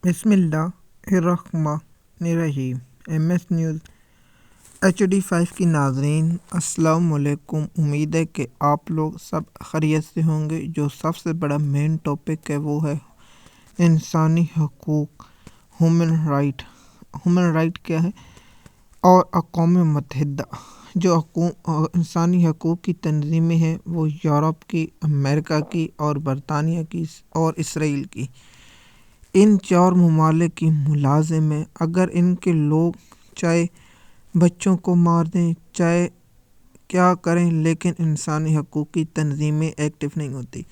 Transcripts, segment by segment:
بسم اللہ الرحمن الرحیم۔ ایم ایس نیوز HD5 کی ناظرین السلام علیکم۔ امید ہے کہ آپ لوگ سب خیریت سے ہوں گے۔ جو سب سے بڑا مین ٹاپک ہے وہ ہے انسانی حقوق، ہیومن رائٹ کیا ہے، اور اقوام متحدہ جو انسانی حقوق کی تنظیمیں ہیں وہ یورپ کی، امریکہ کی اور برطانیہ کی اور اسرائیل کی۔ ان چار ممالک کی ملازم ہیں۔ اگر ان کے لوگ چاہے بچوں کو مار دیں، چاہے کیا کریں، لیکن انسانی حقوق کی تنظیمیں ایکٹیو نہیں ہوتی۔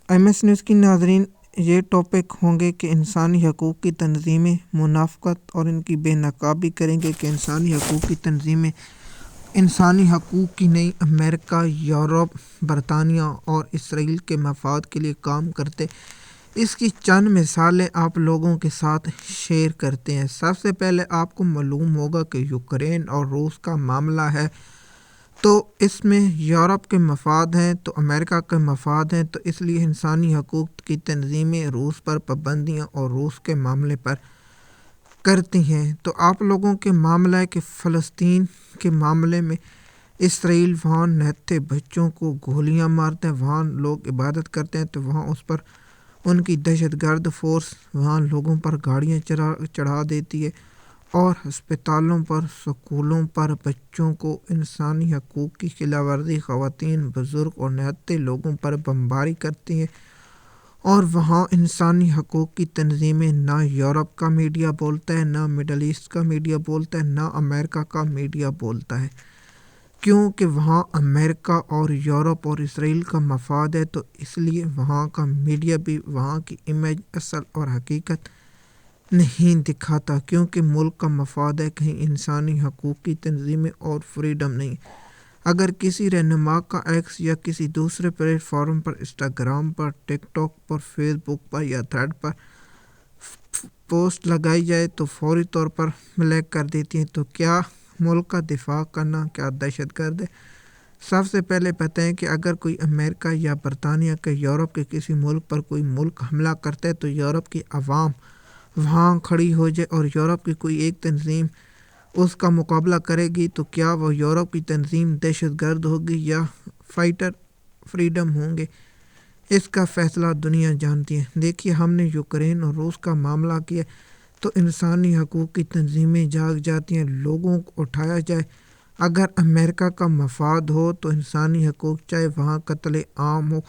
ایم ایس نیوز کی ناظرین یہ ٹاپک ہوں گے کہ انسانی حقوق کی تنظیمیں منافقت اور ان کی بے نقابی کریں گے کہ انسانی حقوق کی تنظیمیں انسانی حقوق کی نہیں، امریکہ، یورپ، برطانیہ اور اسرائیل کے مفاد کے لیے کام کرتے۔ اس کی چند مثالیں آپ لوگوں کے ساتھ شیئر کرتے ہیں۔ سب سے پہلے آپ کو معلوم ہوگا کہ یوکرین اور روس کا معاملہ ہے، تو اس میں یورپ کے مفاد ہیں تو امریکہ کے مفاد ہیں، تو اس لیے انسانی حقوق کی تنظیمیں روس پر پابندیاں اور روس کے معاملے پر کرتی ہیں۔ تو آپ لوگوں کے معاملہ ہے کہ فلسطین کے معاملے میں اسرائیل وہاں نہتے بچوں کو گولیاں مارتے ہیں، وہاں لوگ عبادت کرتے ہیں، تو وہاں اس پر ان کی دہشت گرد فورس وہاں لوگوں پر گاڑیاں چڑھا دیتی ہے، اور ہسپتالوں پر، سکولوں پر بچوں کو انسانی حقوق کی خلاف ورزی، خواتین، بزرگ اور نہتے لوگوں پر بمباری کرتی ہے۔ اور وہاں انسانی حقوق کی تنظیمیں نہ یورپ کا میڈیا بولتا ہے، نہ مڈل ایسٹ کا میڈیا بولتا ہے، نہ امریکہ کا میڈیا بولتا ہے، کیونکہ وہاں امریکہ اور یورپ اور اسرائیل کا مفاد ہے، تو اس لیے وہاں کا میڈیا بھی وہاں کی امیج، اصل اور حقیقت نہیں دکھاتا، کیونکہ ملک کا مفاد ہے، کہیں انسانی حقوق کی تنظیمیں اور فریڈم نہیں۔ اگر کسی رہنما کا ایکس یا کسی دوسرے پلیٹ فارم پر، انسٹاگرام پر، ٹک ٹاک پر، فیس بک پر یا تھریڈ پر پوسٹ لگائی جائے تو فوری طور پر بلیک کر دیتی ہیں۔ تو کیا ملک کا دفاع کرنا کیا دہشت گرد ہے؟ سب سے پہلے بتائیں کہ اگر کوئی امریکہ یا برطانیہ کے یورپ کے کسی ملک پر کوئی ملک حملہ کرتا ہے تو یورپ کی عوام وہاں کھڑی ہو جائے اور یورپ کی کوئی ایک تنظیم اس کا مقابلہ کرے گی، تو کیا وہ یورپ کی تنظیم دہشت گرد ہوگی یا فائٹر فریڈم ہوں گے؟ اس کا فیصلہ دنیا جانتی ہے۔ دیکھیے، ہم نے یوکرین اور روس کا معاملہ کیا تو انسانی حقوق کی تنظیمیں جاگ جاتی ہیں، لوگوں کو اٹھایا جائے۔ اگر امریکہ کا مفاد ہو تو انسانی حقوق، چاہے وہاں قتل عام ہو،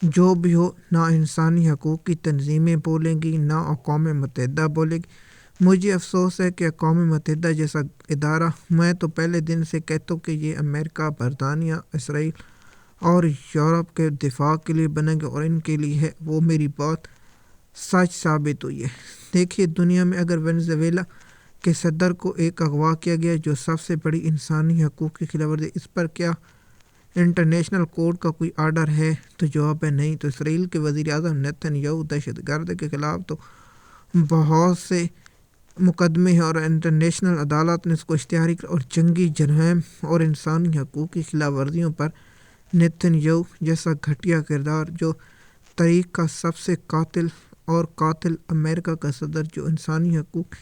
جو بھی ہو، نہ انسانی حقوق کی تنظیمیں بولیں گی، نہ اقوام متحدہ بولے گی۔ مجھے افسوس ہے کہ اقوام متحدہ جیسا ادارہ، میں تو پہلے دن سے کہتا ہوں کہ یہ امریکہ، برطانیہ، اسرائیل اور یورپ کے دفاع کے لیے بنے گا، اور ان کے لیے ہے، وہ میری بات سچ ثابت ہوئی ہے۔ دیکھیے، دنیا میں اگر وینزویلا کے صدر کو ایک اغوا کیا گیا جو سب سے بڑی انسانی حقوق کی خلاف ورزی، اس پر کیا انٹرنیشنل کورٹ کا کوئی آرڈر ہے؟ تو جواب ہے نہیں۔ تو اسرائیل کے وزیر اعظم نیتن یاہو دہشت گرد کے خلاف تو بہت سے مقدمے ہیں، اور انٹرنیشنل عدالت نے اس کو اشتہاری کر، اور جنگی جرائم اور انسانی حقوق کی خلاف ورزیوں پر نیتن یاہو جیسا گھٹیا کردار، جو تاریخ کا سب سے قاتل امریکہ کا صدر، جو انسانی حقوق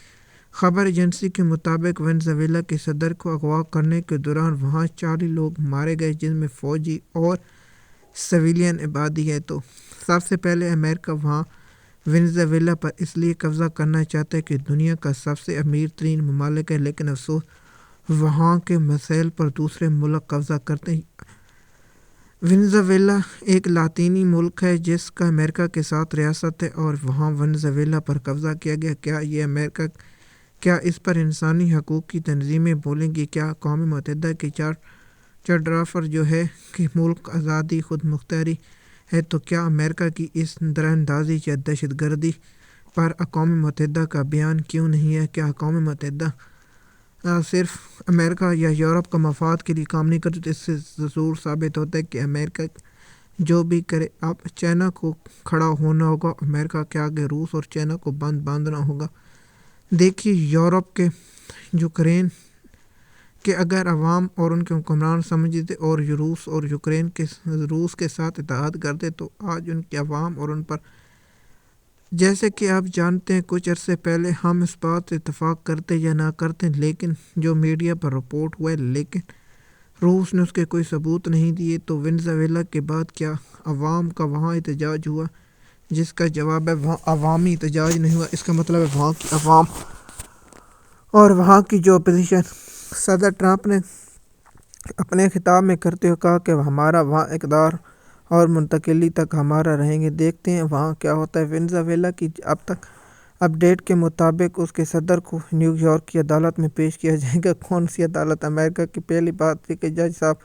خبر ایجنسی کے مطابق وینزویلا کے صدر کو اغوا کرنے کے دوران وہاں 40 لوگ مارے گئے، جن میں فوجی اور سویلین آبادی ہے۔ تو سب سے پہلے امریکہ وہاں وینزویلا پر اس لیے قبضہ کرنا چاہتا ہے کہ دنیا کا سب سے امیر ترین ممالک ہے، لیکن افسوس وہاں کے مسائل پر دوسرے ملک قبضہ کرتے ہیں۔ وینزویلا ایک لاطینی ملک ہے جس کا امریکہ کے ساتھ ریاست ہے، اور وہاں وینزویلا پر قبضہ کیا گیا۔ کیا اس پر انسانی حقوق کی تنظیمیں بولیں گی؟ کیا اقوام متحدہ کے چارٹر جو ہے کہ ملک آزادی، خود مختاری ہے، تو کیا امریکہ کی اس دراندازی یا دہشت گردی پر اقوام متحدہ کا بیان کیوں نہیں ہے؟ کیا اقوام متحدہ صرف امریکہ یا یورپ کا مفاد کے لیے کام نہیں کرتی؟ تو اس سے ضرور ثابت ہوتا ہے کہ امریکہ جو بھی کرے، اب چائنا کو کھڑا ہونا ہوگا، امریکہ کے آگے روس اور چائنا کو باندھنا ہوگا۔ دیکھیے، یورپ کے یوکرین کہ اگر عوام اور ان کے حکمران سمجھتے اور روس اور یوکرین کے روس کے ساتھ اتحاد کرتے تو آج ان کی عوام اور ان پر جیسے کہ آپ جانتے ہیں کچھ عرصے پہلے ہم اس بات سے اتفاق کرتے یا نہ کرتے لیکن جو میڈیا پر رپورٹ ہوا ہے لیکن روس نے اس کے کوئی ثبوت نہیں دیے، تو وینزویلا کے بعد کیا عوام کا وہاں احتجاج ہوا؟ جس کا جواب ہے وہاں عوامی احتجاج نہیں ہوا۔ اس کا مطلب ہے وہاں کی عوام اور وہاں کی جو اپوزیشن، صدر ٹرمپ نے اپنے خطاب میں کرتے ہوئے کہا کہ ہمارا وہاں اقتدار اور منتقلی تک ہمارا رہیں گے۔ دیکھتے ہیں وہاں کیا ہوتا ہے۔ وینزویلا کی اب تک اپڈیٹ کے مطابق اس کے صدر کو نیو یارک کی عدالت میں پیش کیا جائے گا۔ کون سی عدالت؟ امریکہ کی پہلی بات ہے کہ جج صاحب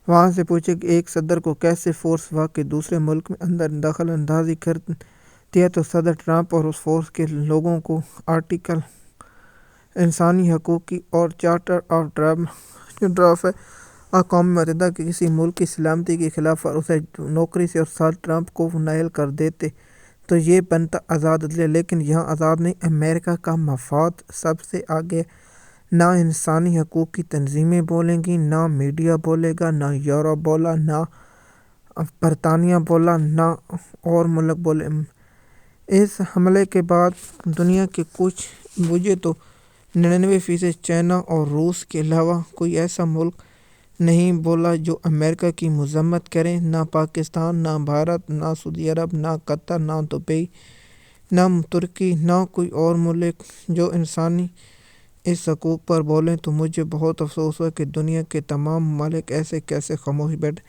وہاں سے پوچھے کہ ایک صدر کو کیسے فورس واقع دوسرے ملک میں اندر دخل اندازی کرتی ہے، تو صدر ٹرمپ اور اس فورس کے لوگوں کو آرٹیکل انسانی حقوق کی اور چارٹر آف ڈرافٹ اقوام متحدہ کے کسی ملک کی سلامتی کے خلاف اور اسے نوکری سے اور صدر ٹرمپ کو نائل کر دیتے تو یہ بنتا آزاد عدلیہ۔ لیکن یہاں آزاد نہیں، امریکہ کا مفاد سب سے آگے۔ نہ انسانی حقوق کی تنظیمیں بولیں گی، نہ میڈیا بولے گا، نہ یورپ بولا، نہ برطانیہ بولا، نہ اور ملک بولے۔ اس حملے کے بعد دنیا کے کچھ، مجھے تو 99% چائنا اور روس کے علاوہ کوئی ایسا ملک نہیں بولا جو امریکہ کی مذمت کرے۔ نہ پاکستان، نہ بھارت، نہ سعودی عرب، نہ قطر، نہ دبئی، نہ ترکی، نہ کوئی اور ملک جو انسانی اس حقوق پر بولیں۔ تو مجھے بہت افسوس ہوا کہ دنیا کے تمام ممالک ایسے کیسے خاموش بیٹھے۔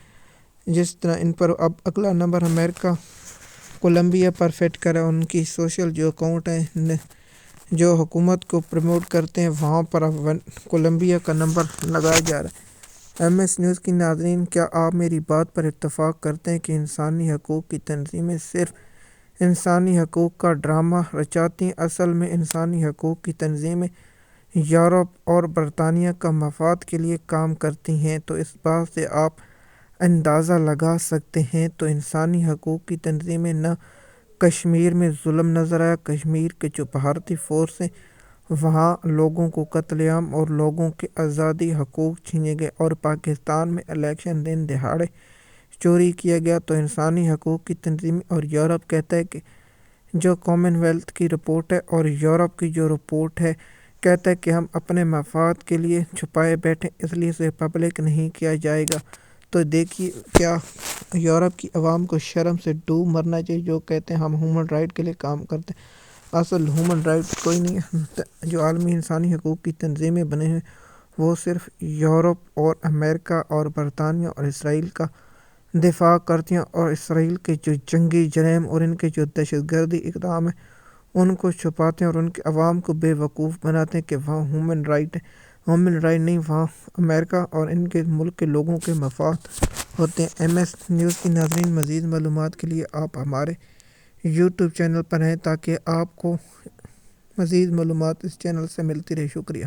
جس طرح ان پر اب اگلا نمبر امریکہ کولمبیا پر فٹ کرا، ان کی سوشل جو اکاؤنٹ ہیں جو حکومت کو پروموٹ کرتے ہیں وہاں پر اب کولمبیا کا نمبر لگایا جا رہا ہے۔ ایم ایس نیوز کی ناظرین، کیا آپ میری بات پر اتفاق کرتے ہیں کہ انسانی حقوق کی تنظیمیں صرف انسانی حقوق کا ڈرامہ رچاتی ہیں؟ اصل میں انسانی حقوق کی تنظیمیں یورپ اور برطانیہ کا مفاد کے لیے کام کرتی ہیں۔ تو اس بات سے آپ اندازہ لگا سکتے ہیں۔ تو انسانی حقوق کی تنظیمیں نہ کشمیر میں ظلم نظر آیا، کشمیر کے جو بھارتی فورس ہیں وہاں لوگوں کو قتل عام اور لوگوں کے آزادی حقوق چھینے گئے، اور پاکستان میں الیکشن دن دہاڑے چوری کیا گیا۔ تو انسانی حقوق کی تنظیمیں اور یورپ کہتا ہے کہ جو کامن ویلتھ کی رپورٹ ہے اور یورپ کی جو رپورٹ ہے کہتا ہے کہ ہم اپنے مفاد کے لیے چھپائے بیٹھے، اس لیے اسے پبلک نہیں کیا جائے گا۔ تو دیکھیے کیا یورپ کی عوام کو شرم سے ڈوب مرنا چاہیے جو کہتے ہیں ہم ہیومن رائٹ کے لیے کام کرتے ہیں۔ اصل ہیومن رائٹ کوئی نہیں ہے۔ جو عالمی انسانی حقوق کی تنظیمیں بنے ہیں وہ صرف یورپ اور امریکہ اور برطانیہ اور اسرائیل کا دفاع کرتی ہیں، اور اسرائیل کے جو جنگی جرائم اور ان کے جو دہشت گردی اقدام ہیں ان کو چھپاتے ہیں اور ان کے عوام کو بے وقوف بناتے ہیں کہ وہاں ہیومن رائٹ ہے۔ ہیومن رائٹ نہیں، وہاں امریکہ اور ان کے ملک کے لوگوں کے مفاد ہوتے ہیں۔ ایم ایس نیوز کی ناظرین، مزید معلومات کے لیے آپ ہمارے یوٹیوب چینل پر ہیں تاکہ آپ کو مزید معلومات اس چینل سے ملتی رہے۔ شکریہ۔